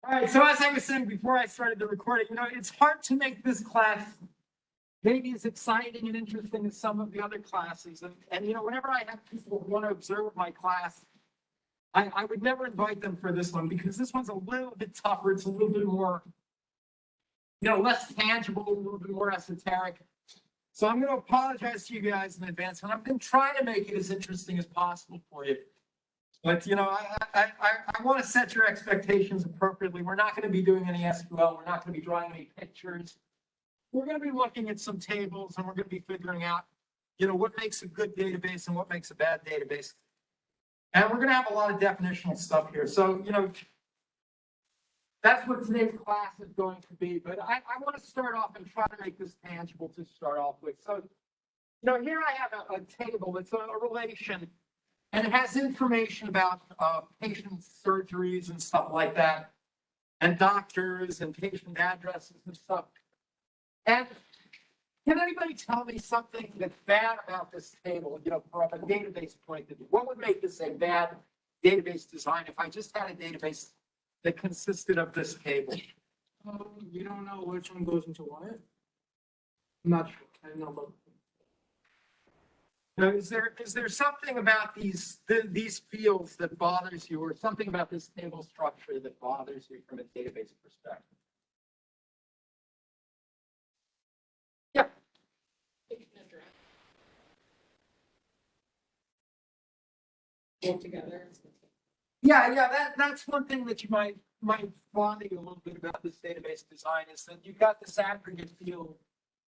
All right, so as I was saying before I started the recording, it's hard to make this class maybe as exciting and interesting as some of the other classes. And whenever I have people who want to observe my class, I would never invite them for this one because this one's a little bit tougher. It's a little bit more, less tangible, a little bit more esoteric. So I'm going to apologize to you guys in advance, and I'm going to try to make it as interesting as possible for you. But, I want to set your expectations appropriately. We're not going to be doing any SQL. We're not going to be drawing any pictures. We're going to be looking at some tables, and we're going to be figuring out, what makes a good database and what makes a bad database. And we're going to have a lot of definitional stuff here. So, that's what today's class is going to be. But I want to start off and try to make this tangible to start off with. So, here I have a table. It's a relation. And it has information about patient surgeries and stuff like that, and doctors and patient addresses and stuff. And can anybody tell me something that's bad about this table, from a database point of view? What would make this a bad database design if I just had a database that consisted of this table? You don't know which one goes into what? I'm not sure. I don't know about. Now, is there something about these fields that bothers you, or something about this table structure that bothers you from a database perspective? Yeah. Together. Yeah. That's one thing that you might bother you a little bit about this database design is that you've got this aggregate field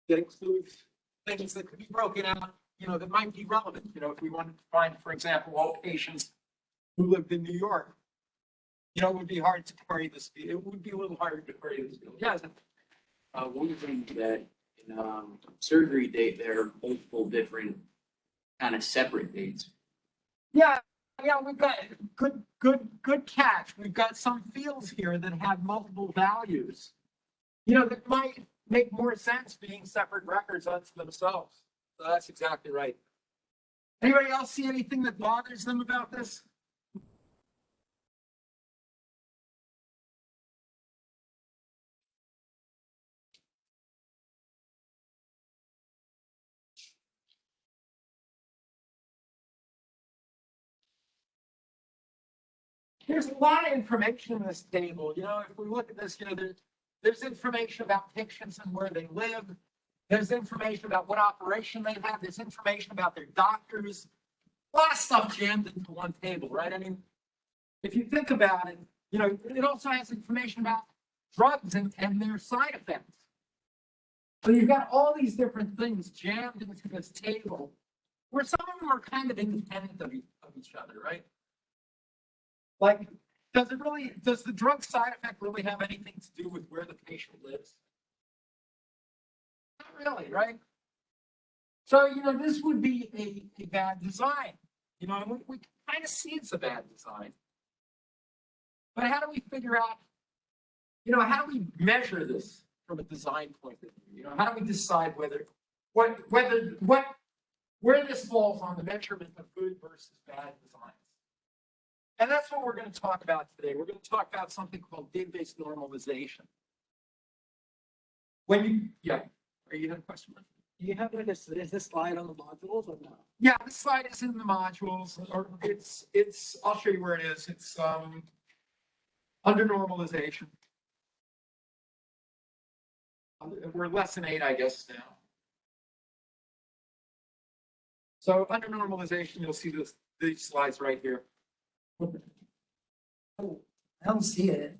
that includes things that could be broken out, that might be relevant. If we wanted to find, for example, all patients who lived in New York, it would be hard to query this field. It would be a little harder to query this field. Yeah. One thing that in surgery date, there are multiple different kind of separate dates. Yeah, we've got good catch. We've got some fields here that have multiple values, that might make more sense being separate records unto themselves. So that's exactly right. Anybody else see anything that bothers them about this? There's a lot of information in this table. If we look at this, there's information about patients and where they live. There's information about what operation they have. There's information about their doctors. A lot of stuff jammed into one table, right? I mean, if you think about it, it also has information about drugs and their side effects. So you've got all these different things jammed into this table, where some of them are kind of independent of each other, right? Like, does the drug side effect really have anything to do with where the patient lives? Not really, right? So, this would be a bad design. We kind of see it's a bad design. But how do we figure out, how do we measure this from a design point of view? How do we decide where this falls on the measurement of good versus bad designs? And that's what we're going to talk about today. We're going to talk about something called database normalization. Are you have a question? Do you have is this slide on the modules or no? Yeah, this slide is in the modules, or it's. I'll show you where it is. It's under normalization. We're lesson 8, I guess now. So under normalization, you'll see these slides right here. Oh, I don't see it.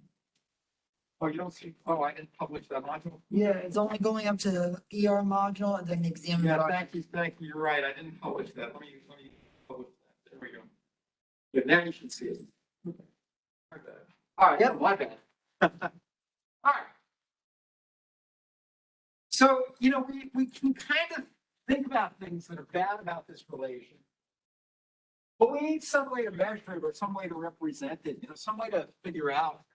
Oh, you don't see? Oh, I didn't publish that module. Yeah, it's only going up to the ER module and then the exam. Yeah, thank you. You're right. I didn't publish that. Let me publish that. There we go. But now you should see it. Okay. All right. Yep. My bad. All right. So, we can kind of think about things that are bad about this relation. But we need some way to measure it or some way to represent it, some way to figure out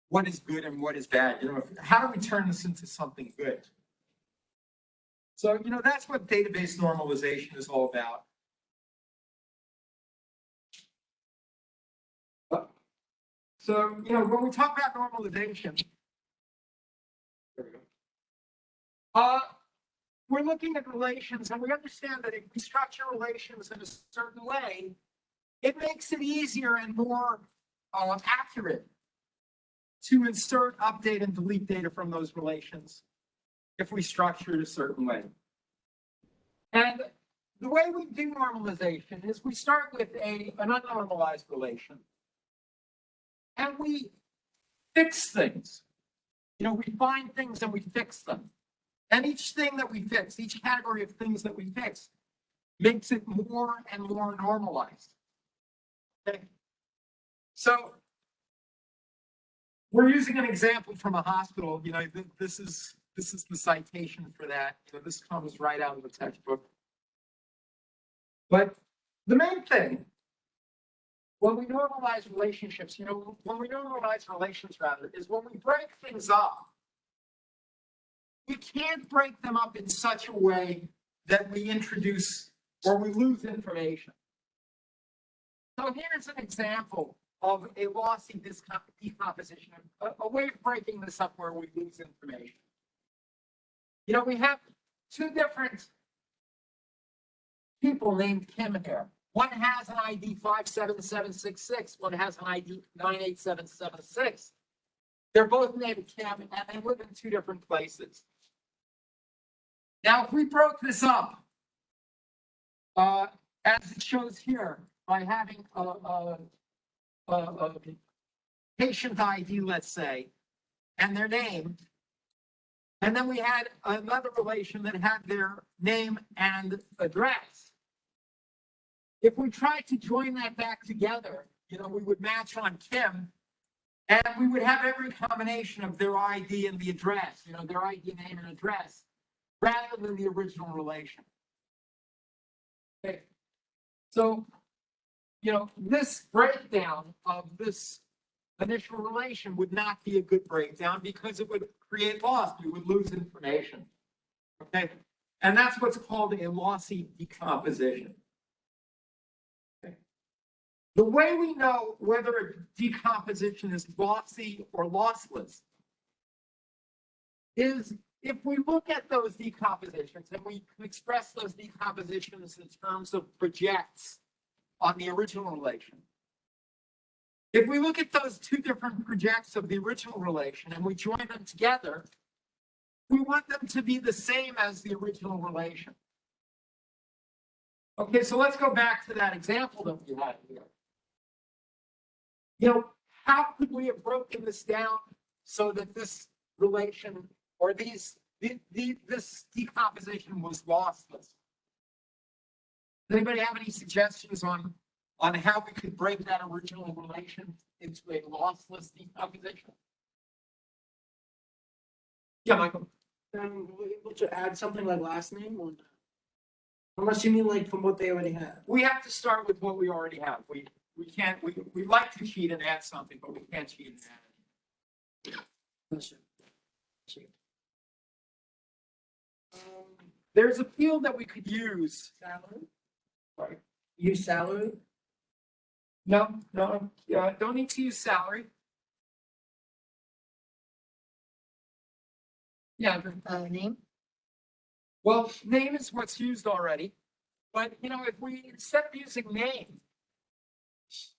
what is good and what is bad. How do we turn this into something good? So, that's what database normalization is all about. So, when we talk about normalization, there we go. We're looking at relations, and we understand that if we structure relations in a certain way, it makes it easier and more accurate to insert, update, and delete data from those relations if we structure it a certain way. And the way we do normalization is we start with an unnormalized relation, and we fix things. We find things and we fix them. And each thing that we fix, each category of things that we fix, makes it more and more normalized. Okay. So we're using an example from a hospital. This is the citation for that. This comes right out of the textbook. But the main thing, when we normalize relationships, when we normalize relations rather, is when we break things up, we can't break them up in such a way that we introduce or we lose information. So here's an example of a lossy decomposition, a way of breaking this up where we lose information. We have two different people named Kim here. One has an ID 57766, one has an ID 98776. They're both named Kim and they live in two different places. Now, if we broke this up, as it shows here, by having a patient ID, let's say, and their name, and then we had another relation that had their name and address. If we tried to join that back together, we would match on Kim, and we would have every combination of their ID and the address, their ID, name, and address, rather than the original relation. Okay. So, this breakdown of this initial relation would not be a good breakdown because it would create loss. We would lose information. Okay. And that's what's called a lossy decomposition. Okay. The way we know whether a decomposition is lossy or lossless is if we look at those decompositions and we express those decompositions in terms of projects on the original relation. If we look at those two different projects of the original relation and we join them together, we want them to be the same as the original relation. Okay, so let's go back to that example that we had here. How could we have broken this down so that this relation or this decomposition was lossless? Does anybody have any suggestions on how we could break that original relation into a lossless decomposition? Yeah, Michael. Then we're able to add something like last name or not? Unless you mean like from what they already have. We have to start with what we already have. We can't, we like to cheat and add something, but we can't cheat and add it. There's a field that we could use. Salary? Sorry. Use salary? No, don't need to use salary. Yeah, Name? well, name is what's used already, but if we, instead of using name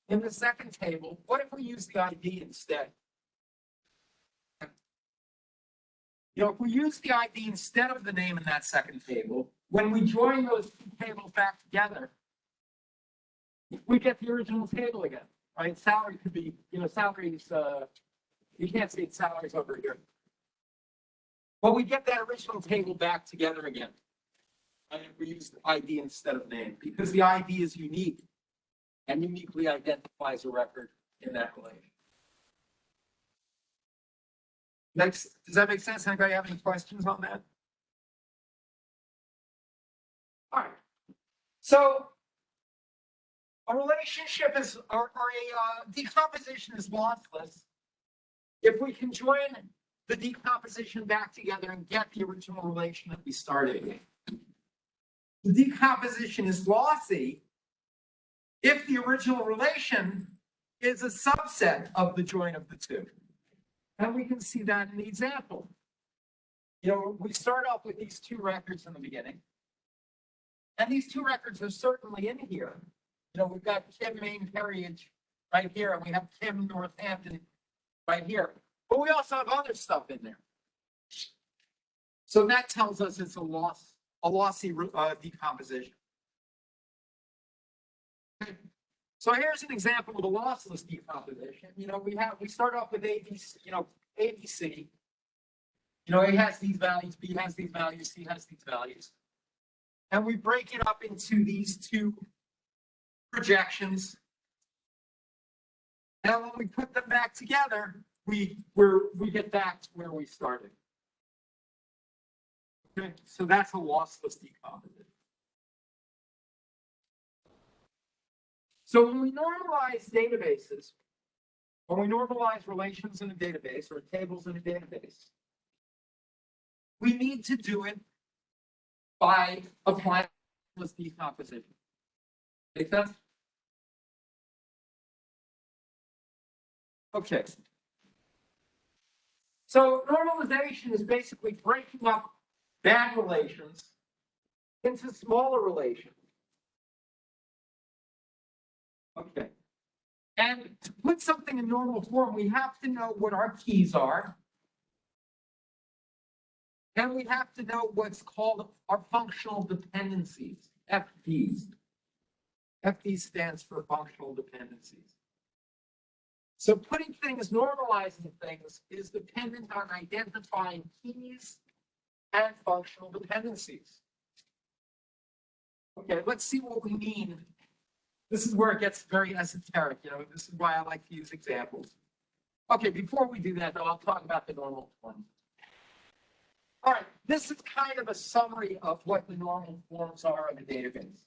in the second table, what if we use the ID instead? If we use the ID instead of the name in that second table, when we join those two tables back together, we get the original table again, right? Salary could be, salaries, you can't see salaries over here. But we get that original table back together again. And we use the ID instead of name because the ID is unique and uniquely identifies a record in that relation. Next, does that make sense? Anybody have any questions on that? All right. So a relationship is, or a decomposition is lossless if we can join the decomposition back together and get the original relation that we started with. The decomposition is lossy if the original relation is a subset of the joint of the two. And we can see that in the example. You know, we start off with these two records in the beginning. And these two records are certainly in here. You know, we've got Kim Main Heritage right here, and we have Kim Northampton right here. But we also have other stuff in there. So that tells us it's a lossy decomposition. So here's an example of a lossless decomposition. You know, we start off with ABC, ABC. You know, A has these values, B has these values, C has these values. And we break it up into these two projections. And when we put them back together, we get back to where we started. Okay, so that's a lossless decomposition. So when we normalize databases, when we normalize relations in a database or tables in a database, we need to do it by applying lossless decomposition. Make sense? Okay. So normalization is basically breaking up bad relations into smaller relations. Okay. And to put something in normal form, we have to know what our keys are. And we have to know what's called our functional dependencies, FDs. FD stands for functional dependencies. So putting things, normalizing things is dependent on identifying keys and functional dependencies. Okay, let's see what we mean. This is where it gets very esoteric, you know, this is why I like to use examples. Okay, before we do that though, I'll talk about the normal form. All right, this is kind of a summary of what the normal forms are of a database.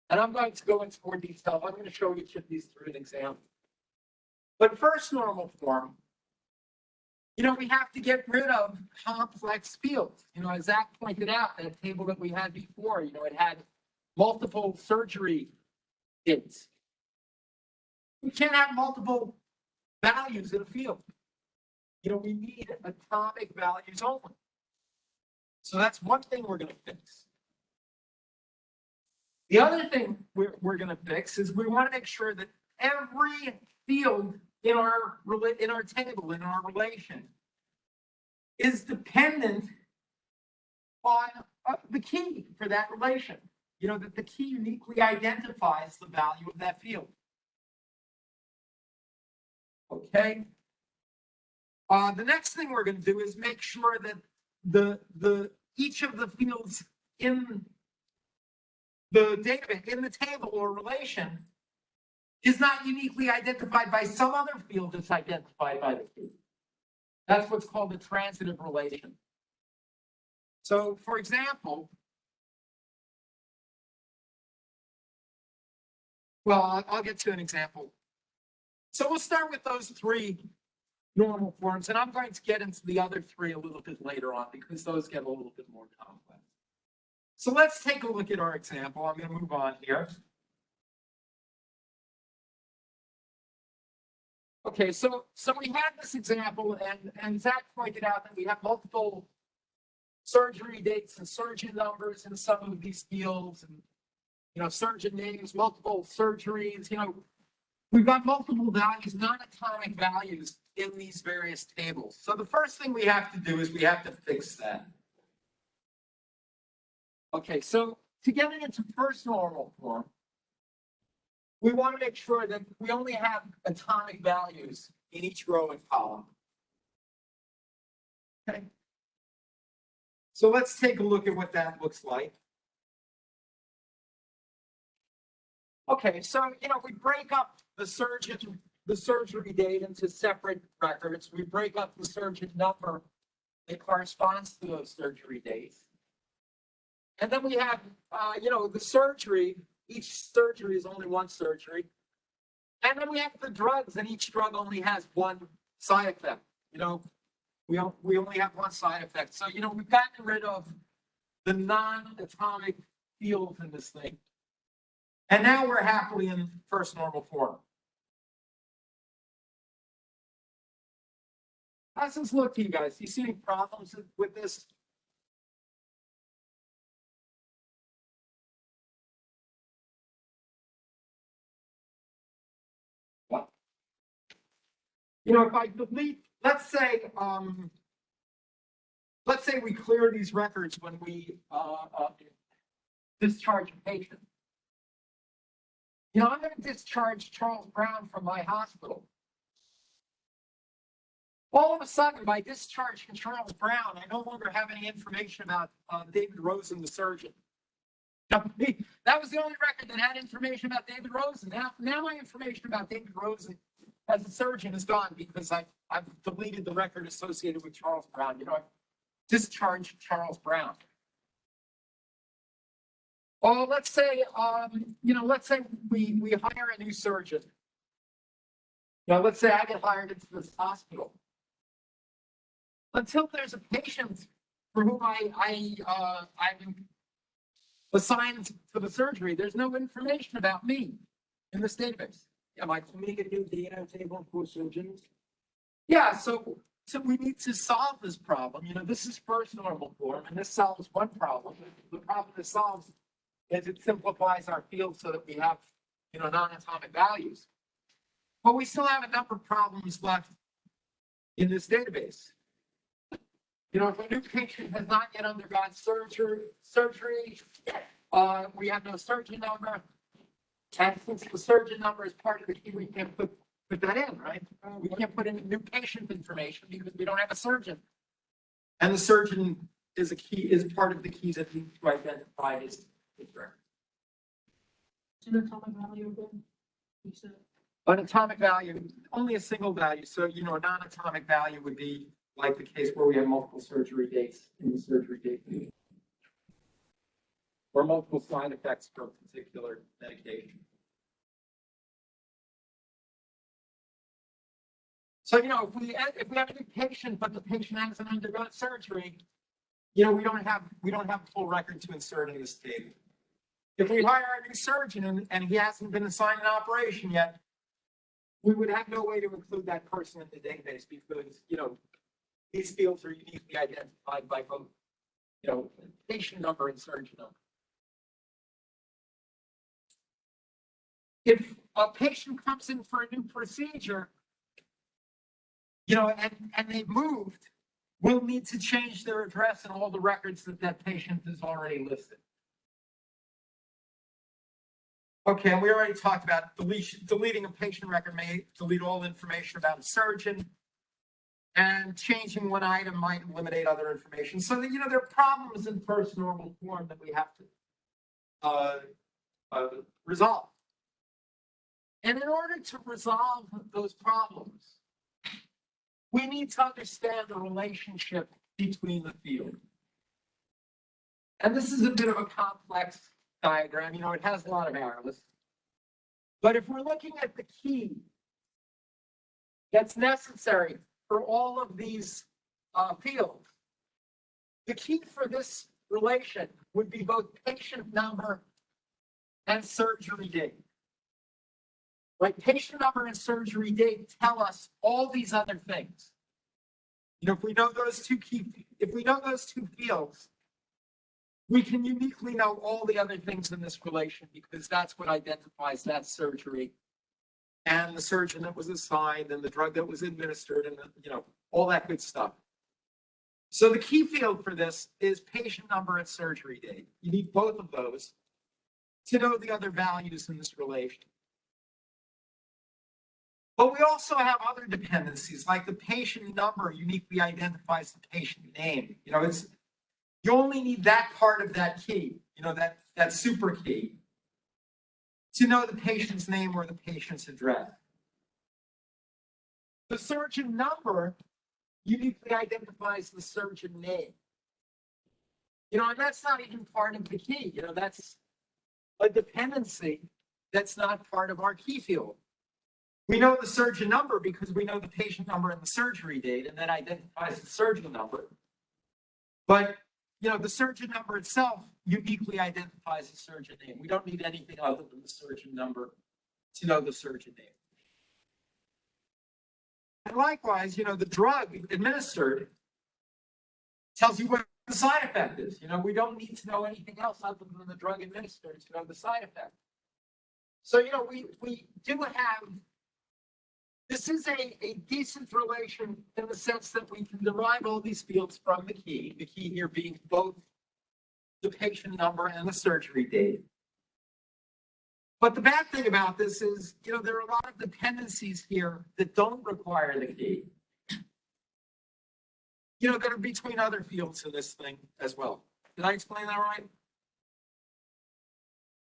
And I'm going to go into more detail. I'm going to show each of these through an example. But first normal form, you know, we have to get rid of complex fields. You know, as Zach pointed out, that table that we had before, you know, it had multiple surgery dates. We can't have multiple values in a field. You know, we need atomic values only. So that's one thing we're going to fix. The other thing we're going to fix is we want to make sure that every field in our table, in our relation, is dependent on the key for that relation. You know, that the key uniquely identifies the value of that field. Okay. The next thing we're going to do is make sure that each of the fields in the database, in the table or relation, is not uniquely identified by some other field that's identified by the key. That's what's called a transitive relation. So, for example, well, I'll get to an example. So we'll start with those three normal forms, and I'm going to get into the other three a little bit later on because those get a little bit more complex. So let's take a look at our example. I'm going to move on here. Okay, so we had this example, and Zach pointed out that we have multiple surgery dates and surgeon numbers in some of these fields, and you know, surgeon names, multiple surgeries. You know, we've got multiple values, non-atomic values in these various tables. So the first thing we have to do is we have to fix that. Okay, so to get it into first normal form, we want to make sure that we only have atomic values in each row and column. Okay. So let's take a look at what that looks like. Okay, so you know, we break up the surgery date into separate records. We break up the surgeon number that corresponds to those surgery dates. And then we have, you know, the surgery. Each surgery is only one surgery. And then we have the drugs, and each drug only has one side effect. You know, we only have one side effect. So, you know, we've gotten rid of the non-atomic fields in this thing. And now we're happily in first normal form. How's this look to you guys? Do you see any problems with this? What? If I delete, let's say we clear these records when we discharge a patient. I'm going to discharge Charles Brown from my hospital. All of a sudden, by discharging Charles Brown, I no longer have any information about David Rosen, the surgeon. That was the only record that had information about David Rosen. Now my information about David Rosen as a surgeon is gone because I've deleted the record associated with Charles Brown. I've discharged Charles Brown. Oh, let's say we hire a new surgeon. Let's say I get hired into this hospital. Until there's a patient for whom I'm assigned to the surgery, there's no information about me in this database. Yeah, Mike, to make a new data table for surgeons. Yeah, so we need to solve this problem. This is first normal form, and this solves one problem. The problem this solves is it simplifies our field so that we have, non-atomic values. But we still have a number of problems left in this database. If a new patient has not yet undergone surgery, we have no surgeon number. And since the surgeon number is part of the key, we can't put that in, right? We can't put in new patient information because we don't have a surgeon. And the surgeon is part of the key that we need to identify his record. An atomic value again? You said. An atomic value, only a single value. So, a non-atomic value would be like the case where we have multiple surgery dates in the surgery date. Or multiple side effects for a particular medication. So, if we have a new patient, but the patient hasn't undergone surgery, we don't have a full record to insert in this table. If we hire a new surgeon and he hasn't been assigned an operation yet, we would have no way to include that person in the database because, these fields are uniquely identified by both, patient number and surgeon number. If a patient comes in for a new procedure, and they've moved, we'll need to change their address and all the records that patient is already listed. Okay, and we already talked about deleting a patient record may delete all information about a surgeon, and changing one item might eliminate other information. So that, there are problems in first normal form that we have to resolve. And in order to resolve those problems, we need to understand the relationship between the fields. And this is a bit of a complex diagram. It has a lot of arrows. But if we're looking at the key that's necessary for all of these fields, the key for this relation would be both patient number and surgery date. Right? Patient number and surgery date tell us all these other things. If we know those two fields, we can uniquely know all the other things in this relation because that's what identifies that surgery and the surgeon that was assigned and the drug that was administered and all that good stuff. So the key field for this is patient number and surgery date. You need both of those to know the other values in this relation. But we also have other dependencies, like the patient number uniquely identifies the patient name. You only need that part of that key, that super key, to know the patient's name or the patient's address. The surgeon number uniquely identifies the surgeon name. And that's not even part of the key. That's a dependency that's not part of our key field. We know the surgeon number because we know the patient number and the surgery date, and that identifies the surgeon number. But, the surgeon number itself uniquely identifies the surgeon name. We don't need anything other than the surgeon number to know the surgeon name. And likewise, the drug administered tells you what the side effect is. We don't need to know anything else other than the drug administered to know the side effect. So, we do have, this is a decent relation in the sense that we can derive all these fields from the key here being both the patient number and the surgery date. But the bad thing about this is, there are a lot of dependencies here that don't require the key. That are between other fields in this thing as well. Did I explain that right?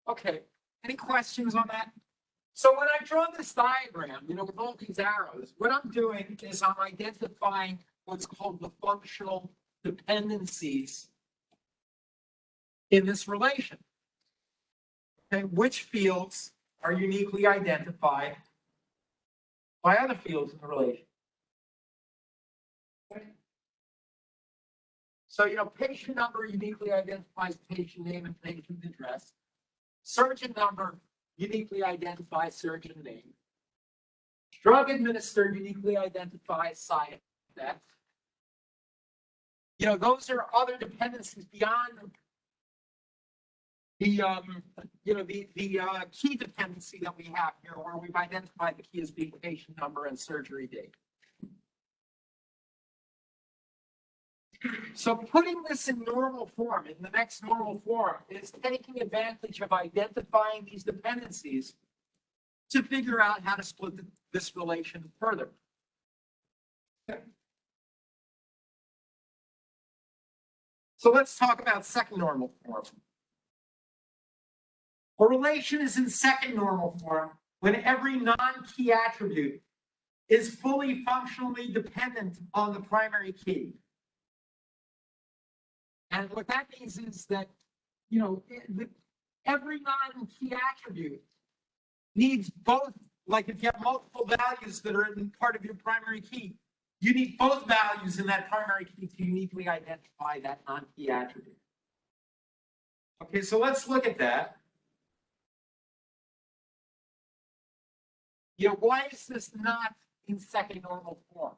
Okay. Any questions on that? So when I draw this diagram, with all these arrows, what I'm doing is I'm identifying what's called the functional dependencies in this relation. Okay, which fields are uniquely identified by other fields in the relation? Okay. So, patient number uniquely identifies patient name and patient address. Surgeon number uniquely identifies surgeon name. Drug administered uniquely identifies side effect. Those are other dependencies beyond the key dependency that we have here, where we've identified the key as being patient number and surgery date. So putting this in normal form, in the next normal form, is taking advantage of identifying these dependencies to figure out how to split this relation further. Okay. So let's talk about second normal form. A relation is in second normal form when every non-key attribute is fully functionally dependent on the primary key. And what that means is that, every non-key attribute needs both, like if you have multiple values that are in part of your primary key, you need both values in that primary key to uniquely identify that non-key attribute. Okay, so let's look at that. Why is this not in second normal form?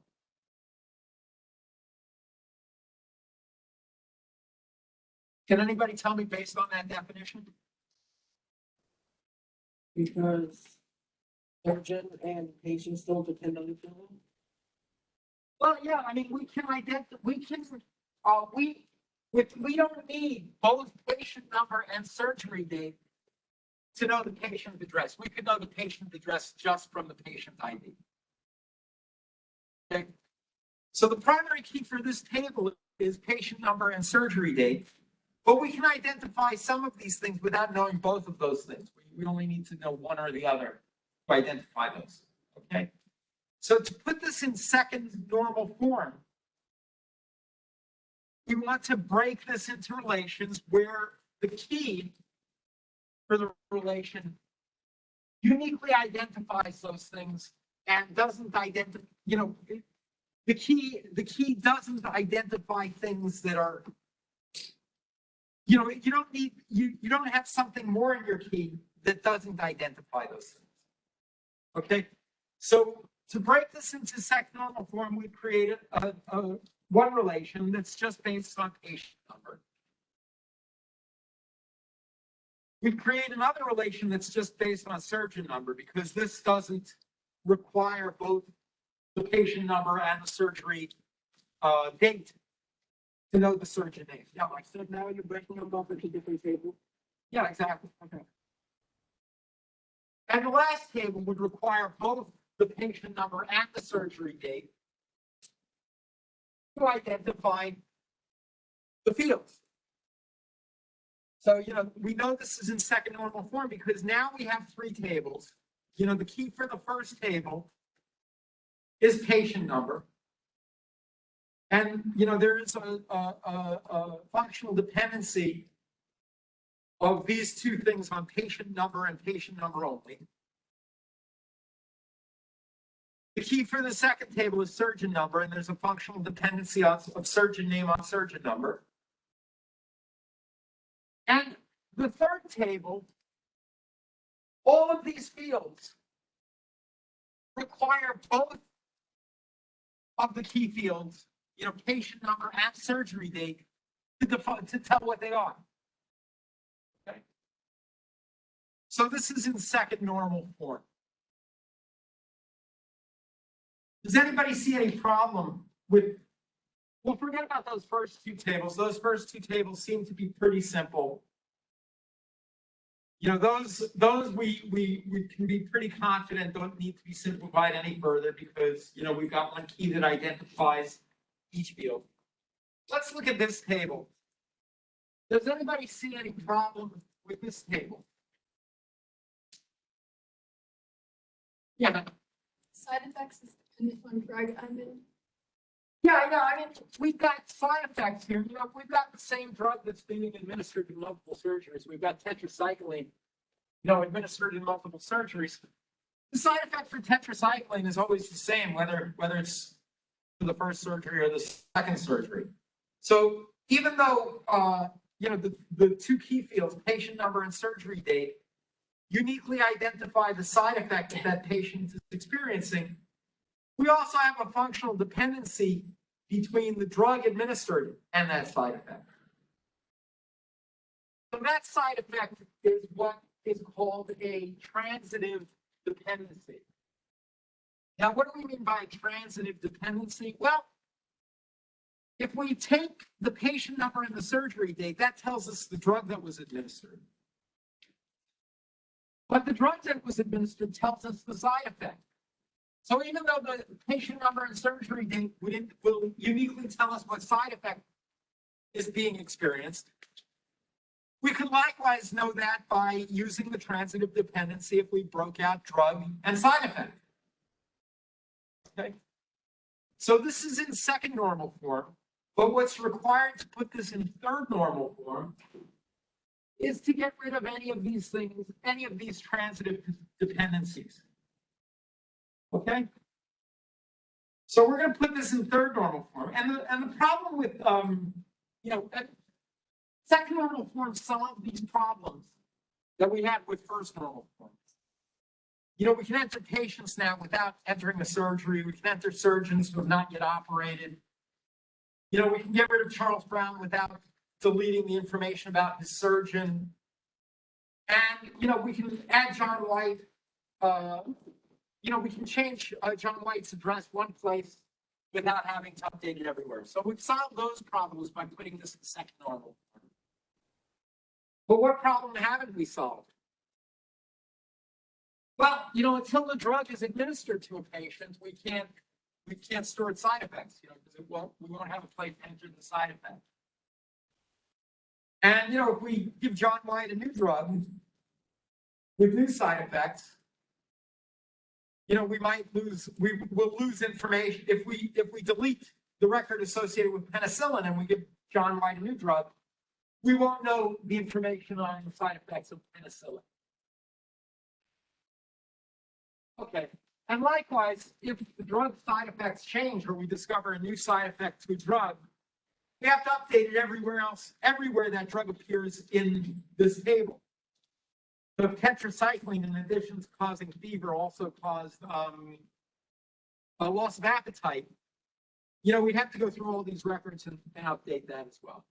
Can anybody tell me based on that definition? Because surgeon and patients don't depend on each other. Well, yeah, we can identify, we don't need both patient number and surgery date to know the patient address. We could know the patient address just from the patient ID. Okay. So the primary key for this table is patient number and surgery date, but we can identify some of these things without knowing both of those things. We only need to know one or the other to identify those. Okay. So to put this in second normal form, we want to break this into relations where the key for the relation uniquely identifies those things and doesn't identify, the key doesn't identify things that are, you don't have something more in your key that doesn't identify those things. Okay, so to break this into second normal form, we created one relation that's just based on patient number. We create another relation that's just based on surgeon number because this doesn't require both the patient number and the surgery date to know the surgeon name. Yeah, like So now you're breaking them up into different tables. yeah, exactly. Okay. And the last table would require both the patient number and the surgery date to identify the fields. So, we know this is in second normal form because now we have three tables. The key for the first table is patient number. And, there is a functional dependency of these two things on patient number and patient number only. The key for the second table is surgeon number, and there's a functional dependency of surgeon name on surgeon number. And the third table, all of these fields require both of the key fields, patient number and surgery date to tell what they are. Okay. So this is in second normal form. Does anybody see any problem with, well, forget about those first two tables. Those first two tables seem to be pretty simple. Those we can be pretty confident don't need to be simplified any further because, we've got one key that identifies each field. Let's look at this table. Does anybody see any problem with this table? Yeah. Side effects is dependent on drug I'm in. Yeah, I mean, we've got side effects here. We've got the same drug that's being administered in multiple surgeries. We've got tetracycline, administered in multiple surgeries. The side effect for tetracycline is always the same, whether it's for the first surgery or the second surgery. So even though, the two key fields, patient number and surgery date, uniquely identify the side effect that that patient is experiencing, we also have a functional dependency between the drug administered and that side effect. So that side effect is what is called a transitive dependency. Now, what do we mean by transitive dependency? Well, if we take the patient number and the surgery date, that tells us the drug that was administered. But the drug that was administered tells us the side effect. So even though the patient number and surgery date will uniquely tell us what side effect is being experienced, we could likewise know that by using the transitive dependency if we broke out drug and side effect. Okay. So this is in second normal form, but what's required to put this in third normal form is to get rid of any of these things, any of these transitive dependencies. Okay? So we're going to put this in third normal form. And the problem with, second normal form solve these problems that we had with first normal form. We can enter patients now without entering the surgery. We can enter surgeons who have not yet operated. We can get rid of Charles Brown without deleting the information about his surgeon. And, we can add John White. We can change John White's address one place without having to update it everywhere. So we've solved those problems by putting this in second normal. But what problem haven't we solved? Well, until the drug is administered to a patient, we can't store its side effects, because we won't have a place to enter the side effect. And if we give John White a new drug with new side effects, we will lose information if we delete the record associated with penicillin and we give John White a new drug, we won't know the information on the side effects of penicillin. Okay, and likewise, if the drug side effects change or we discover a new side effect to a drug, we have to update it everywhere that drug appears in this table. So if tetracycline, in addition to causing fever, also caused a loss of appetite, we'd have to go through all these records and update that as well.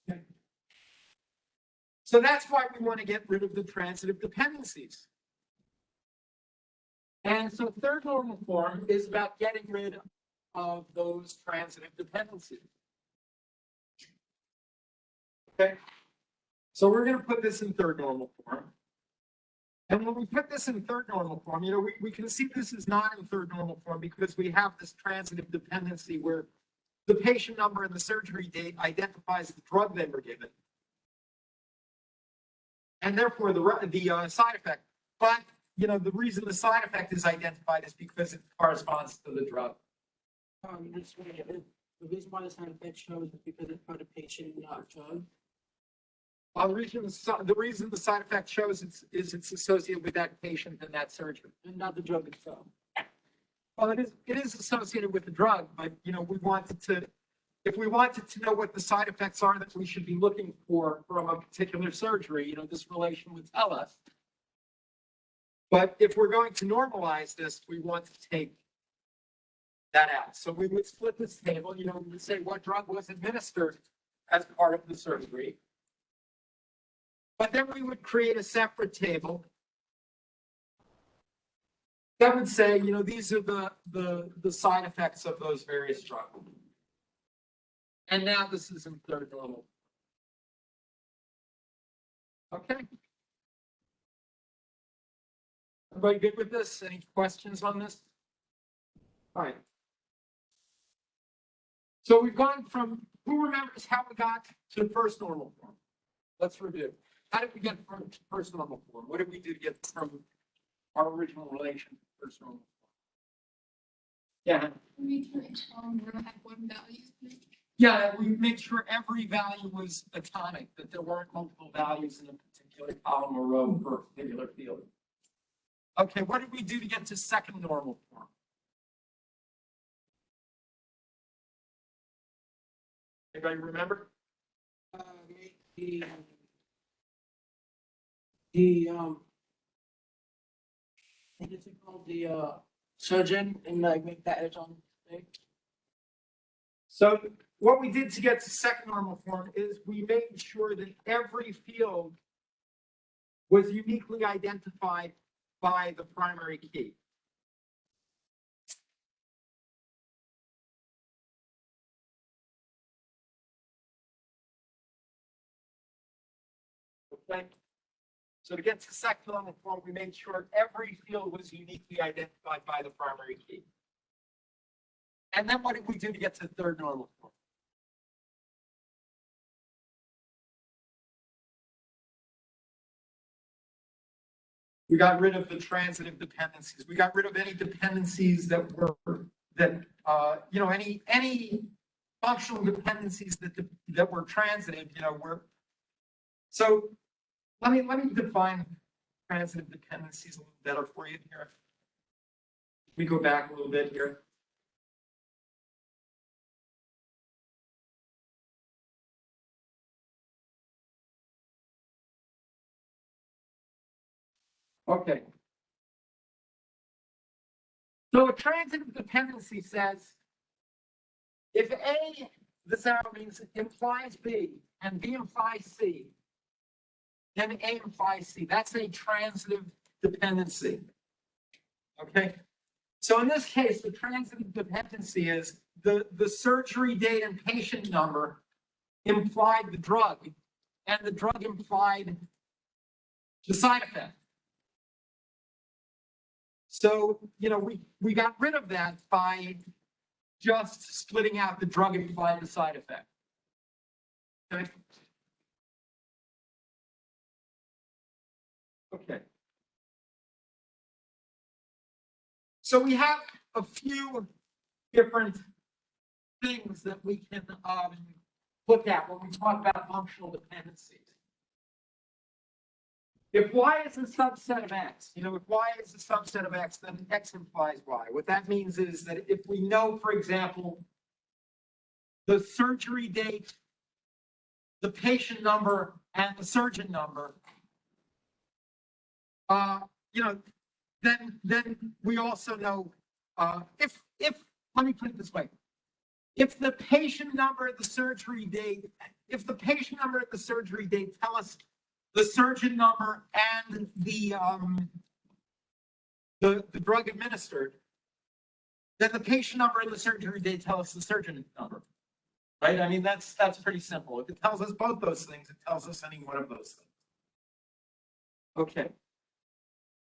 Okay. So that's why we want to get rid of the transitive dependencies. And so third normal form is about getting rid of those transitive dependencies. Okay. So we're going to put this in third normal form. And when we put this in third normal form, we can see this is not in third normal form because we have this transitive dependency where the patient number and the surgery date identifies the drug they were given. And therefore the side effect. But, the reason the side effect is identified is because it corresponds to the drug. The reason why the side effect shows is because it's for the patient, not drug. Well, the reason the side effect shows is it's associated with that patient and that surgery, And not the drug itself. Well, it is associated with the drug, but if we wanted to know what the side effects are that we should be looking for from a particular surgery, this relation would tell us. But if we're going to normalize this, we want to take that out. So we would split this table, we would say what drug was administered as part of the surgery. But then we would create a separate table that would say, these are the side effects of those various drugs. And now this is in third normal. Okay. Everybody good with this? Any questions on this? All right. So we've gone from, who remembers how we got to first normal form? Let's review. How did we get from first normal form? What did we do to get from our original relation to first normal form? Yeah. We can have one value. Yeah, we made sure every value was atomic, that there weren't multiple values in a particular column or row for a particular field. Okay, what did we do to get to second normal form? Anybody remember? Make the what is it called, the surgeon, and like make that edge on thing. So what we did to get to second normal form is we made sure that every field was uniquely identified by the primary key. Okay. So to get to second normal form, we made sure every field was uniquely identified by the primary key. And then what did we do to get to third normal form? We got rid of the transitive dependencies. We got rid of any dependencies that were any functional dependencies that were transitive. So let me define transitive dependencies a little better for you here. We go back a little bit here. Okay. So a transitive dependency says if A, this arrow means implies B, and B implies C, then A implies C. That's a transitive dependency. Okay. So in this case, the transitive dependency is the surgery date and patient number implied the drug, and the drug implied the side effect. So, we got rid of that by just splitting out the drug implied the side effect. Okay. Okay. So we have a few different things that we can look at when we talk about functional dependencies. If Y is a subset of X, if Y is a subset of X, then X implies Y. What that means is that if we know, for example, the surgery date, the patient number, and the surgeon number, then we also know if let me put it this way. If the patient number at the surgery date, tell us the surgeon number and the drug administered, then the patient number and the surgery date tell us the surgeon number, right? I mean, that's pretty simple. If it tells us both those things, it tells us any one of those things. Okay.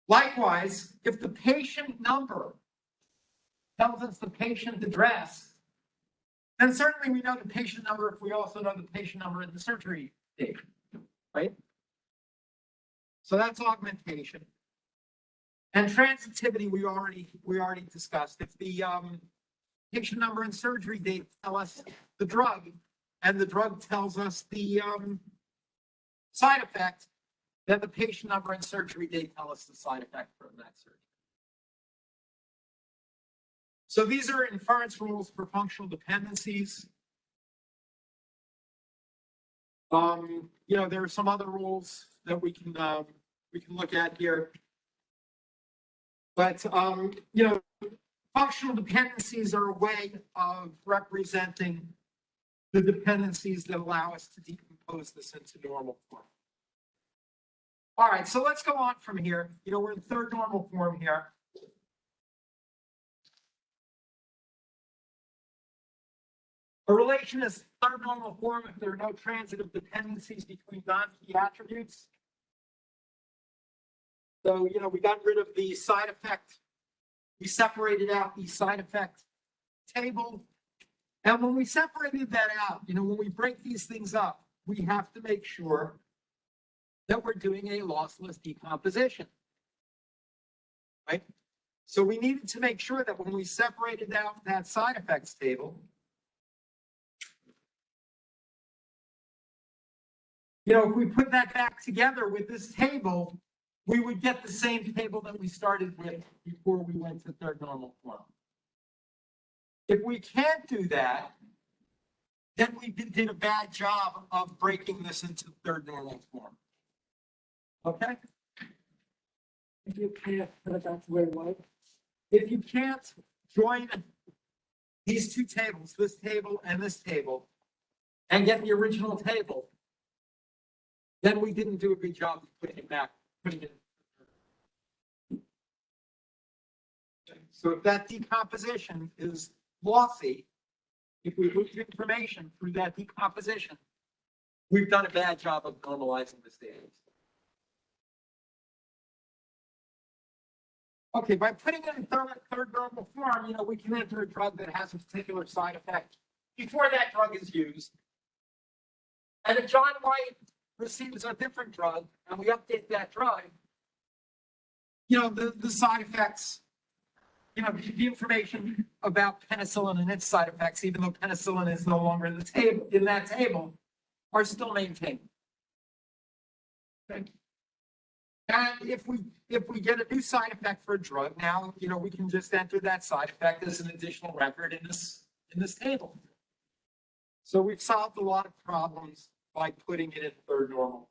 Likewise, if the patient number tells us the patient address, then certainly we know the patient number if we also know the patient number and the surgery date, right? So that's augmentation. And transitivity we already discussed. If the patient number and surgery date tell us the drug, and the drug tells us the side effect, then the patient number and surgery date tell us the side effect from that surgery. So these are inference rules for functional dependencies. There are some other rules that we can look at here. But functional dependencies are a way of representing the dependencies that allow us to decompose this into normal form. All right, so let's go on from here. We're in third normal form here. A relation is third normal form if there are no transitive dependencies between non-key attributes. So, we got rid of the side effect. We separated out the side effect table. And when we separated that out, when we break these things up, we have to make sure that we're doing a lossless decomposition, right? So we needed to make sure that when we separated out that side effects table, if we put that back together with this table, we would get the same table that we started with before we went to third normal form. If we can't do that, then we did a bad job of breaking this into third normal form. Okay? If you can't, that's where what? If you can't join these two tables, this table and this table, and get the original table, then we didn't do a good job of putting it back, putting it. So if that decomposition is lossy, if we lose information through that decomposition, we've done a bad job of normalizing the data. Okay, by putting it in third normal form, we can enter a drug that has a particular side effect before that drug is used. And if John White receives a different drug and we update that drug, the side effects, the information about penicillin and its side effects, even though penicillin is no longer in the table, in that table, are still maintained. Okay. And if we get a new side effect for a drug, now we can just enter that side effect as an additional record in this table. So we've solved a lot of problems by putting it in third normal.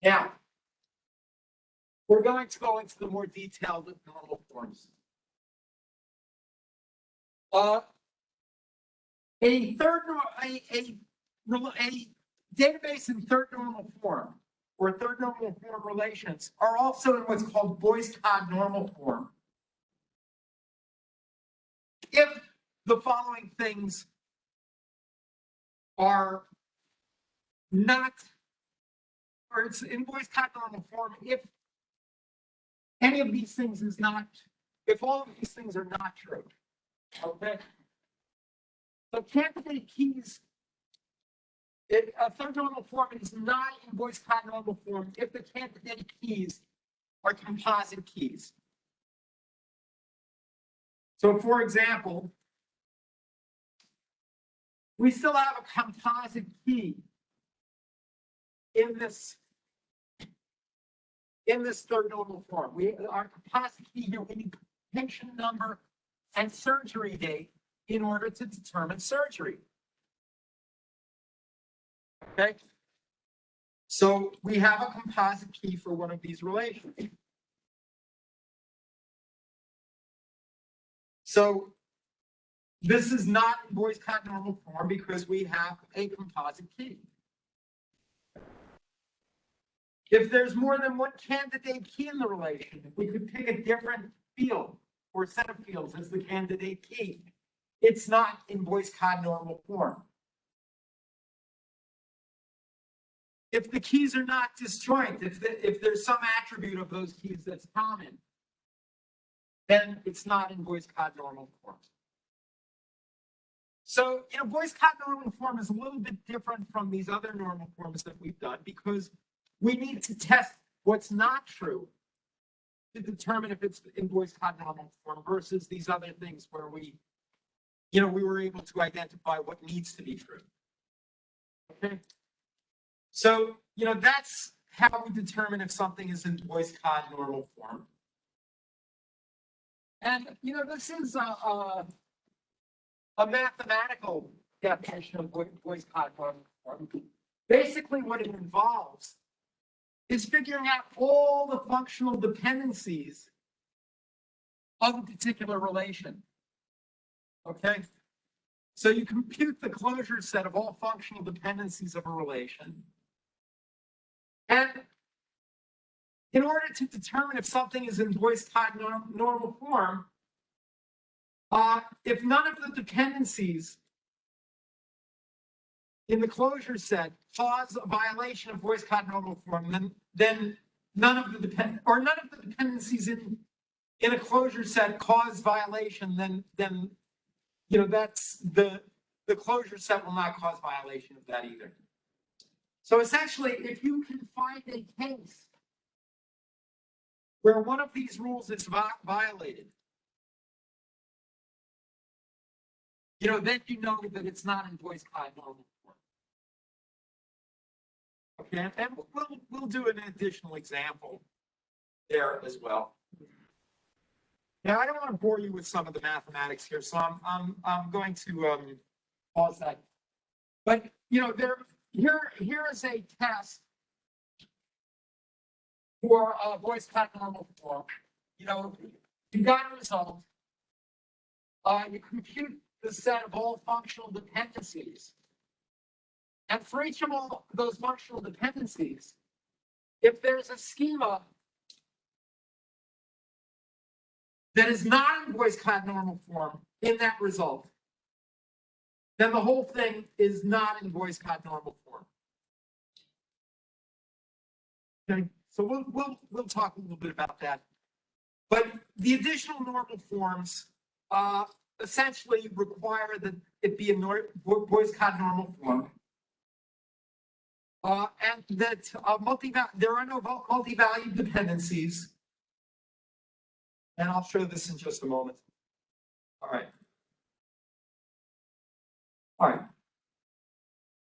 Now, we're going to go into the more detailed normal forms. A database in third normal form or third normal form relations are also in what's called Boyce-Codd normal form if the following things are not, or it's in Boyce-Codd normal form if any of these things is not, if all of these things are not true. Okay? So candidate keys, a third normal form is not in Boyce-Codd normal form if the candidate keys are composite keys. So for example, we still have a composite key in this third normal form. Our composite key here, we need patient number and surgery date in order to determine surgery. Okay. So we have a composite key for one of these relations. So this is not in Boyce-Codd normal form because we have a composite key. If there's more than one candidate key in the relation, we could pick a different field or set of fields as the candidate key. It's not in Boyce-Codd normal form. If the keys are not disjoint, if there's some attribute of those keys that's common, then it's not in Boyce-Codd normal form. So, Boyce-Codd normal form is a little bit different from these other normal forms that we've done because we need to test what's not true to determine if it's in Boyce-Codd normal form versus these other things where we were able to identify what needs to be true. Okay. So, that's how we determine if something is in Boyce-Codd normal form. And, this is a mathematical definition of Boyce-Codd normal form. Basically, what it involves is figuring out all the functional dependencies of a particular relation. Okay? So you compute the closure set of all functional dependencies of a relation. And in order to determine if something is in Boyce-Codd normal form, if none of the dependencies in the closure set cause a violation of Boyce-Codd normal form, then none of the dependencies in a closure set cause violation, then that's the closure set will not cause violation of that either. So essentially, if you can find a case where one of these rules is violated, then you know that it's not in Boyce-Codd normal form. Okay, and we'll do an additional example there as well. Now, I don't want to bore you with some of the mathematics here, so I'm going to pause that. But here is a test for Boyce-Codd normal form. You got a result. You compute the set of all functional dependencies, and for each of all those functional dependencies, if there's a schema that is not in Boyce-Codd normal form in that result, then the whole thing is not in Boyce-Codd normal form. Okay, so we'll talk a little bit about that. But the additional normal forms essentially require that it be a Boyce-Codd normal form, and that there are no multi-valued dependencies. And I'll show this in just a moment. All right.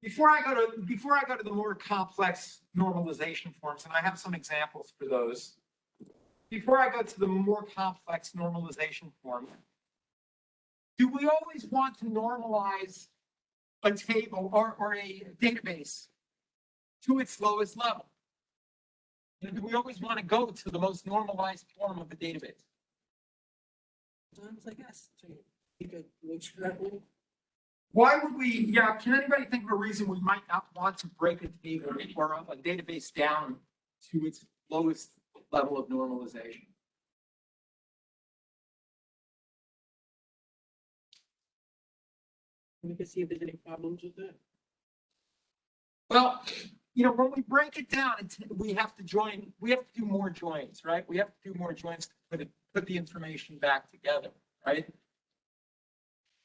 Before I go to the more complex normalization forms, and I have some examples for those. Before I go to the more complex normalization form, do we always want to normalize a table or a database to its lowest level? Do we always want to go to the most normalized form of the database? Sometimes, I guess, to keep it looks correctly. Why would we, can anybody think of a reason we might not want to break a table or a database down to its lowest level of normalization? We can see if there's any problems with that. Well, when we break it down, we have to do more joins, right? We have to do more joins to put the information back together, right?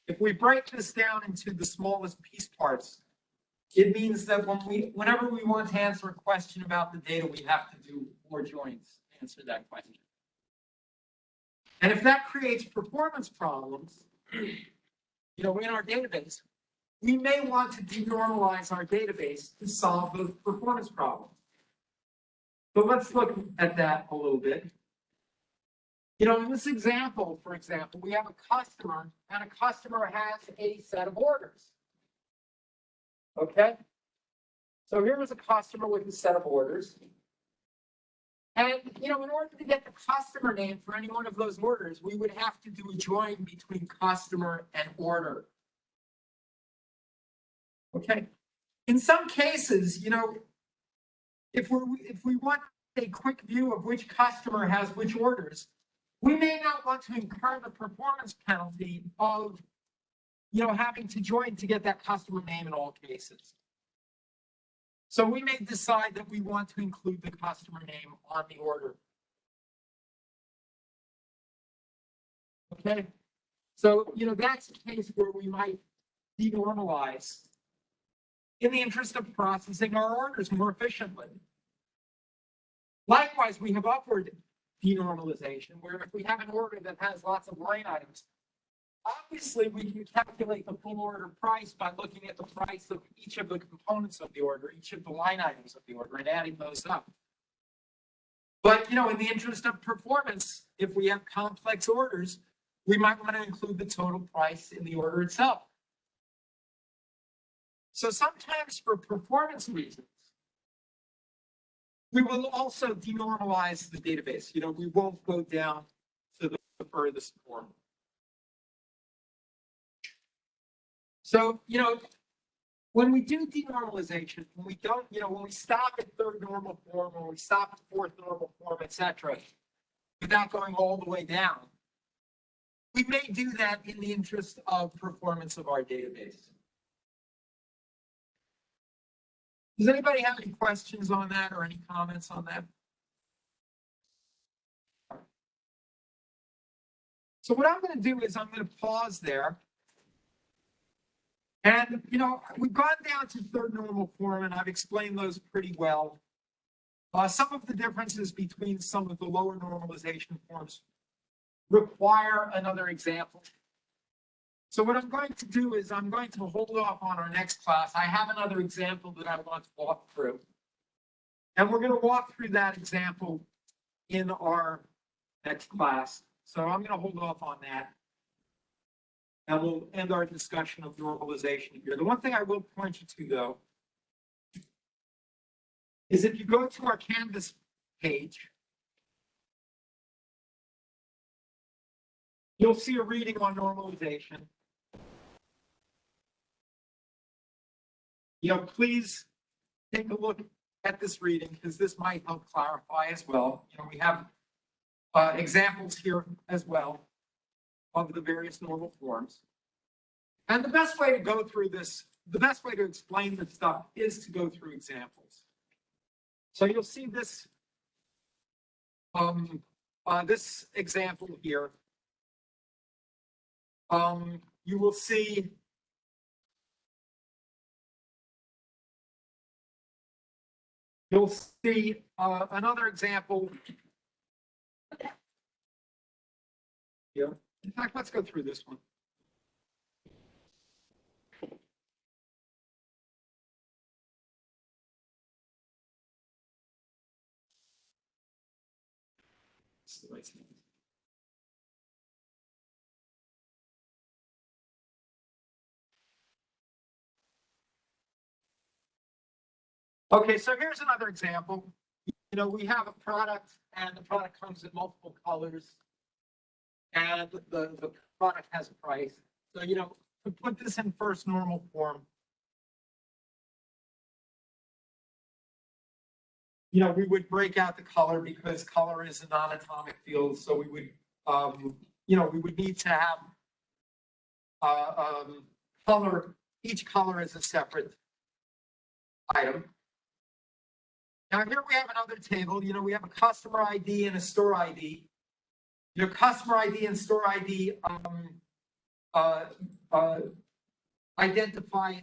If we break this down into the smallest piece parts, it means that whenever we want to answer a question about the data, we have to do more joins to answer that question. And if that creates performance problems, in our database, we may want to denormalize our database to solve those performance problems. So let's look at that a little bit. In this example, for example, we have a customer, and a customer has a set of orders. Okay? So here is a customer with a set of orders. And, in order to get the customer name for any one of those orders, we would have to do a join between customer and order. Okay? In some cases, if we want a quick view of which customer has which orders, we may not want to incur the performance penalty of, having to join to get that customer name in all cases. So we may decide that we want to include the customer name on the order. Okay, so that's a case where we might denormalize in the interest of processing our orders more efficiently. Likewise, we have upward denormalization, where if we have an order that has lots of line items, obviously we can calculate the full order price by looking at the price of each of the components of the order, each of the line items of the order, and adding those up. But, in the interest of performance, if we have complex orders, we might want to include the total price in the order itself. So sometimes for performance reasons, we will also denormalize the database. We won't go down to the the furthest form. So, when we do denormalization, when we don't, when we stop at third normal form, when we stop at fourth normal form, et cetera, without going all the way down, we may do that in the interest of performance of our database. Does anybody have any questions on that or any comments on that? So what I'm going to do is I'm going to pause there. And, we've gone down to third normal form, and I've explained those pretty well. Some of the differences between some of the lower normalization forms require another example. So what I'm going to do is I'm going to hold off on our next class. I have another example that I want to walk through. And we're going to walk through that example in our next class. So I'm going to hold off on that. And we'll end our discussion of normalization here. The one thing I will point you to, though, is if you go to our Canvas page, you'll see a reading on normalization. Please take a look at this reading because this might help clarify as well. We have examples here as well of the various normal forms. And the best way to go through this, the best way to explain this stuff is to go through examples. So you'll see this, this example here. You will see another example here. In fact, let's go through this one. Okay, so here's another example. We have a product and the product comes in multiple colors and the product has a price. So, to put this in first normal form, we would break out the color because color is a non-atomic field. So we would, we would need to have color. Each color is a separate item. Now here we have another table. We have a customer ID and a store ID. Customer ID and store ID identify,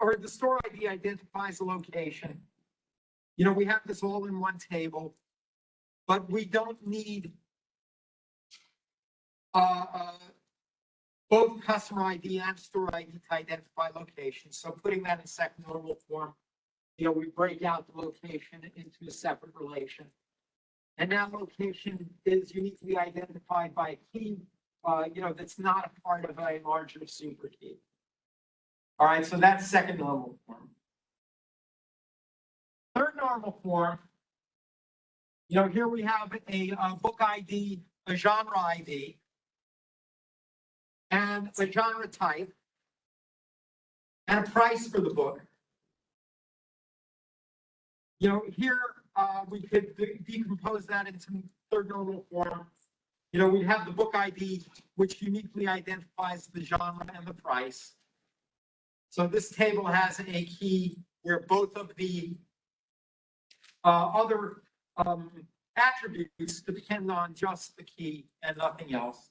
or the store ID identifies the location. We have this all in one table, but we don't need both customer ID and store ID to identify location. So putting that in second normal form, we break out the location into a separate relation. And that location is uniquely identified by a key, that's not a part of a larger super key. All right, so that's second normal form. Third normal form, here we have a book ID, a genre ID, and a genre type, and a price for the book. Here we could decompose that into third normal form. We have the book ID, which uniquely identifies the genre and the price. So this table has a key where both of the other attributes depend on just the key and nothing else.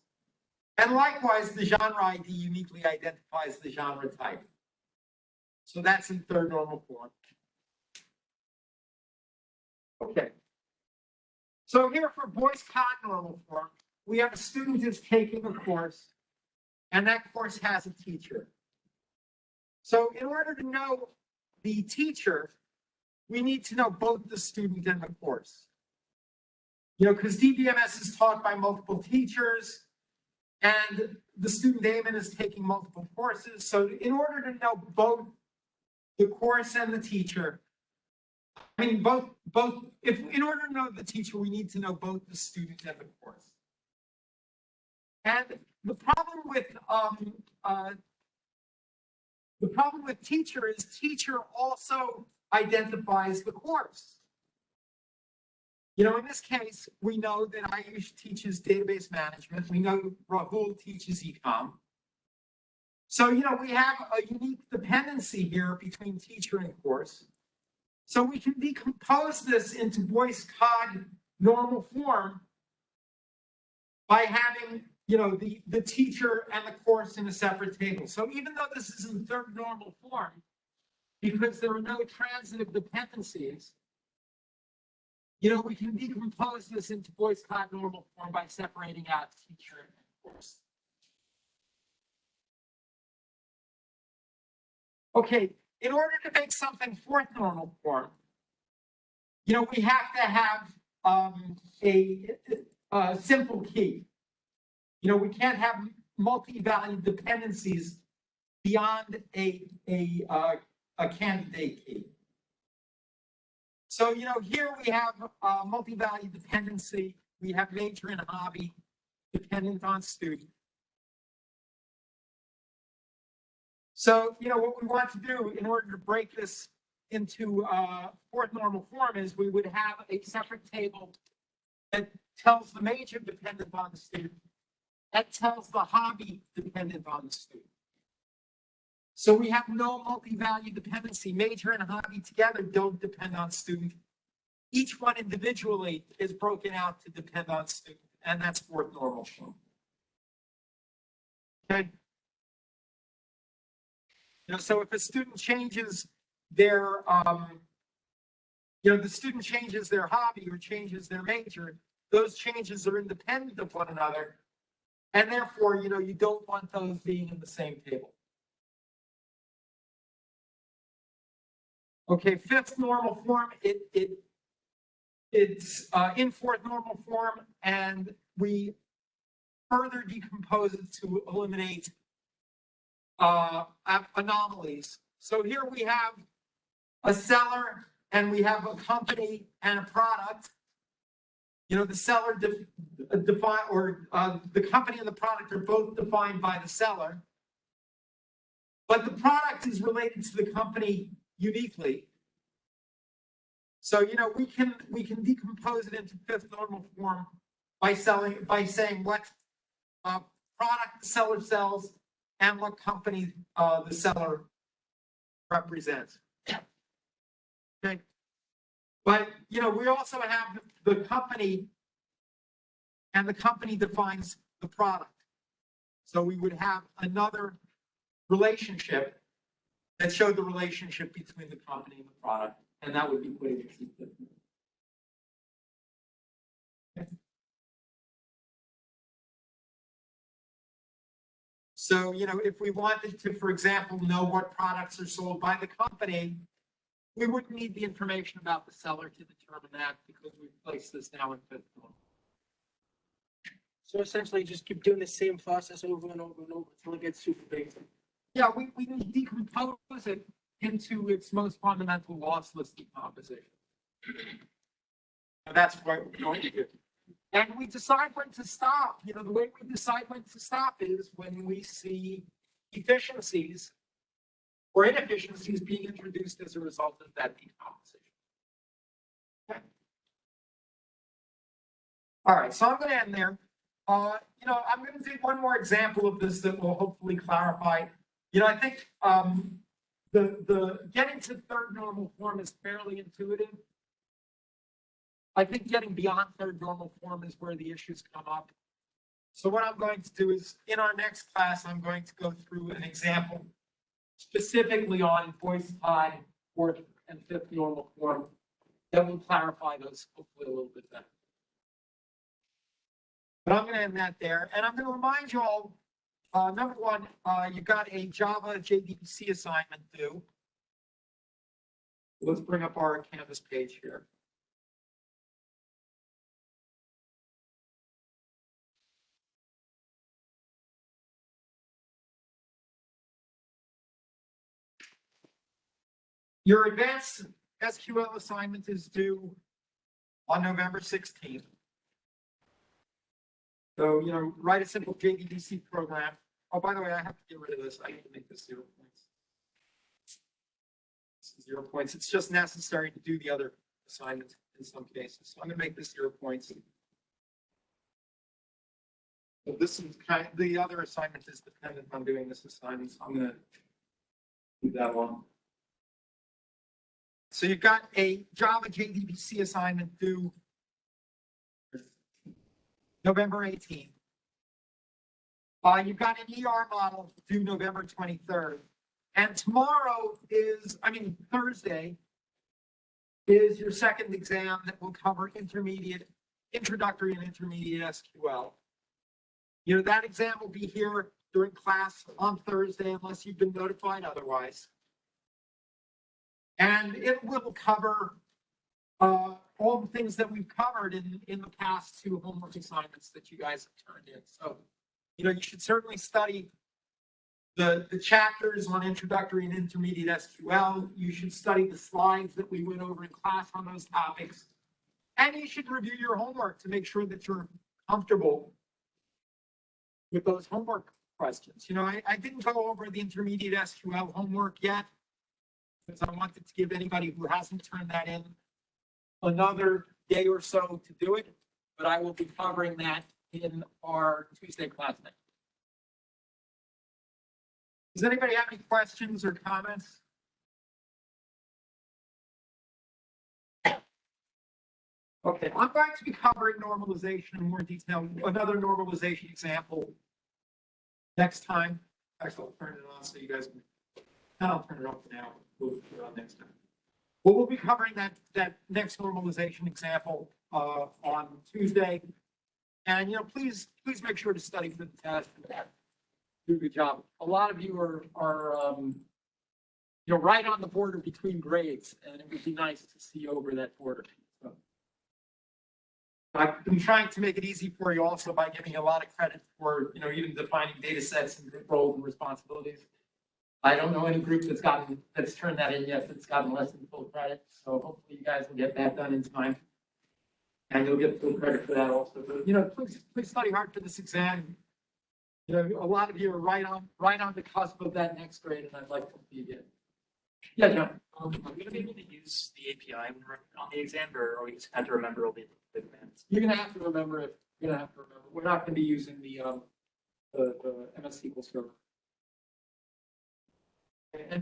And likewise, the genre ID uniquely identifies the genre type. So that's in third normal form. Okay. So here for Boyce-Codd normal form, we have a student who's taking a course, and that course has a teacher. So in order to know the teacher, we need to know both the student and the course. Because DBMS is taught by multiple teachers, and the student Damon is taking multiple courses. So in order to know both the course and the teacher, in order to know the teacher, we need to know both the student and the course. And the problem with teacher is teacher also identifies the course. You know, in this case, we know that Ayush teaches database management. We know Rahul teaches ecom. So, you know, we have a unique dependency here between teacher and course. So we can decompose this into voice cod normal form by having, you know, the teacher and the course in a separate table. So even though this is in third normal form, because there are no transitive dependencies, you know, we can decompose this into voice cod normal form by separating out teacher and course. Okay, in order to make something fourth normal form, you know, we have to have a simple key. You know, we can't have multi-value dependencies beyond a candidate key. So, you know, here we have multi-value dependency. We have major and hobby dependent on student. So, you know, what we want to do in order to break this into fourth normal form is we would have a separate table that tells the major dependent on the student, that tells the hobby dependent on the student. So we have no multi-value dependency. Major and hobby together don't depend on student. Each one individually is broken out to depend on student, and that's fourth normal form. Okay. You know, so if a student changes their, you know, the student changes their hobby or changes their major, those changes are independent of one another. And therefore, you know, you don't want those being in the same table. Okay, fifth normal form, it's in fourth normal form, and we further decompose it to eliminate anomalies. So here we have a seller, and we have a company and a product. You know, the seller define or the company and the product are both defined by the seller, but the product is related to the company uniquely. So, you know, we can decompose it into fifth normal form by saying what product the seller sells and what company the seller represents. Okay. But, you know, we also have the company, and the company defines the product. So we would have another relationship that showed the relationship between the company and the product, and that would be put into fifth. So, you know, if we wanted to, for example, know what products are sold by the company, we wouldn't need the information about the seller to determine that, because we've placed this now in fifth norm. So essentially, just keep doing the same process over and over and over until it gets super basic. Yeah, we decompose it into its most fundamental lossless decomposition. And that's what we're going to do. And we decide when to stop. You know, the way we decide when to stop is when we see efficiencies or inefficiencies being introduced as a result of that decomposition. Okay. All right, so I'm going to end there. You know, I'm going to do one more example of this that will hopefully clarify. You know, I think the getting to third normal form is fairly intuitive. I think getting beyond third normal form is where the issues come up. So what I'm going to do is, in our next class, I'm going to go through an example specifically on voice cod, fourth and fifth normal form that will clarify those hopefully a little bit better. But I'm going to end that there. And I'm going to remind you all, number one, you got a Java JDBC assignment due. Let's bring up our Canvas page here. Your advanced SQL assignment is due on November 16th. So, write a simple JDBC program. Oh, by the way, I have to get rid of this. I need to make this 0 points. This is 0 points. It's just necessary to do the other assignments in some cases. So I'm gonna make this 0 points. So this is the other assignment is dependent on doing this assignment. So I'm gonna do that one. So you've got a Java JDBC assignment due November 18th. You've got an ER model due November 23rd. And tomorrow Thursday is your second exam that will cover introductory and intermediate SQL. That exam will be here during class on Thursday unless you've been notified otherwise. And it will cover all the things that we've covered in the past 2 homework assignments that you guys have turned in. So, you should certainly study the chapters on introductory and intermediate SQL. You should study the slides that we went over in class on those topics. And you should review your homework to make sure that you're comfortable with those homework questions. I didn't go over the intermediate SQL homework yet because I wanted to give anybody who hasn't turned that in another day or so to do it, but I will be covering that in our Tuesday class night. Does anybody have any questions or comments? Okay, I'm going to be covering normalization in more detail, another normalization example next time. Actually, I'll turn it on so you guys can, I'll turn it off now. We'll put it on next time. But we'll be covering that next normalization example on Tuesday. And, please make sure to study for the test. Do a good job. A lot of you are right on the border between grades, and it would be nice to see over that border. So, I've been trying to make it easy for you also by giving you a lot of credit for, even defining data sets and roles and responsibilities. I don't know any group that's turned that in yet that's gotten less than full credit. So hopefully you guys will get that done in time. And you'll get full credit for that also. But, please study hard for this exam. A lot of you are right on the cusp of that next grade, and I'd like to be again. Yeah, John. Are we going to be able to use the API when we're on the exam, or are we just have to remember all the commands? You're gonna have to remember it. You're gonna have to remember. We're not gonna be using the MS SQL server.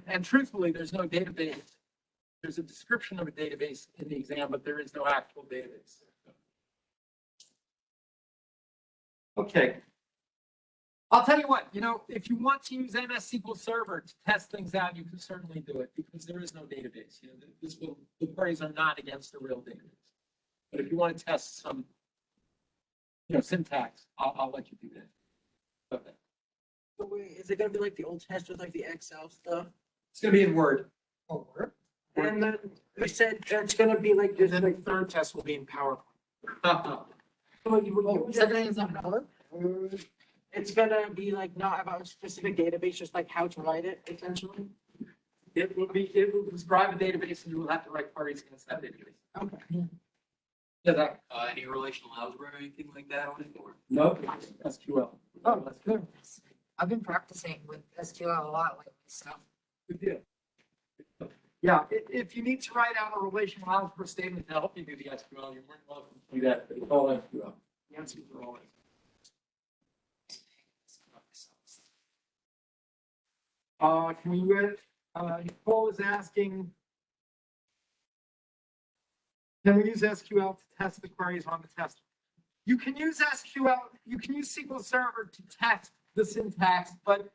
And truthfully, there's no database. There's a description of a database in the exam, but there is no actual database. Okay. I'll tell you what, if you want to use MS SQL Server to test things out, you can certainly do it because there is no database. The queries are not against a real database. But if you want to test some, syntax, I'll let you do that. Okay. So wait, is it gonna be like the old test with like the Excel stuff? It's going to be in Word. Oh, Word. And then we said it's gonna be like just And then the like third test will be in PowerPoint. it's gonna be like not about a specific database, just like how to write it essentially. It will describe a database and you will have to write queries against that database. Okay. Yeah, that. Any relational algebra or anything like that on it? Or? No, SQL. Oh, that's good. I've been practicing with SQL a lot lately, so. Good deal. Yeah, if you need to write out a relational algebra statement to help you do the SQL, you're more than welcome to do that, but it's all SQL. The answers are all SQL. Can we get, Nicole is asking, can we use SQL to test the queries on the test? You can use SQL, you can use SQL Server to test the syntax, but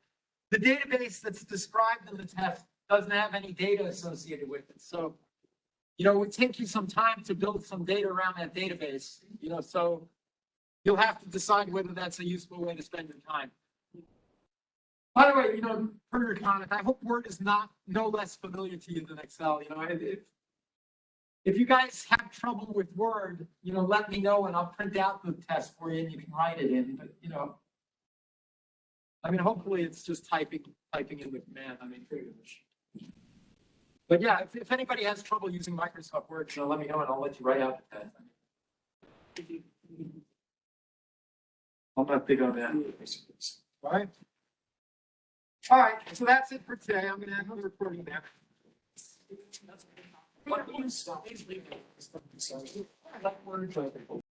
the database that's described in the test doesn't have any data associated with it. So, it would take you some time to build some data around that database, so you'll have to decide whether that's a useful way to spend your time. By the way, for your comment, I hope Word is no less familiar to you than Excel. If you guys have trouble with Word, let me know and I'll print out the test for you and you can write it in. But, hopefully it's just typing in the command. Pretty much. But yeah, if anybody has trouble using Microsoft Word, let me know and I'll let you write out the test. I'm not big on that. Right? All right, so that's it for today. I'm gonna have the recording there. What do you stop? Please leave it.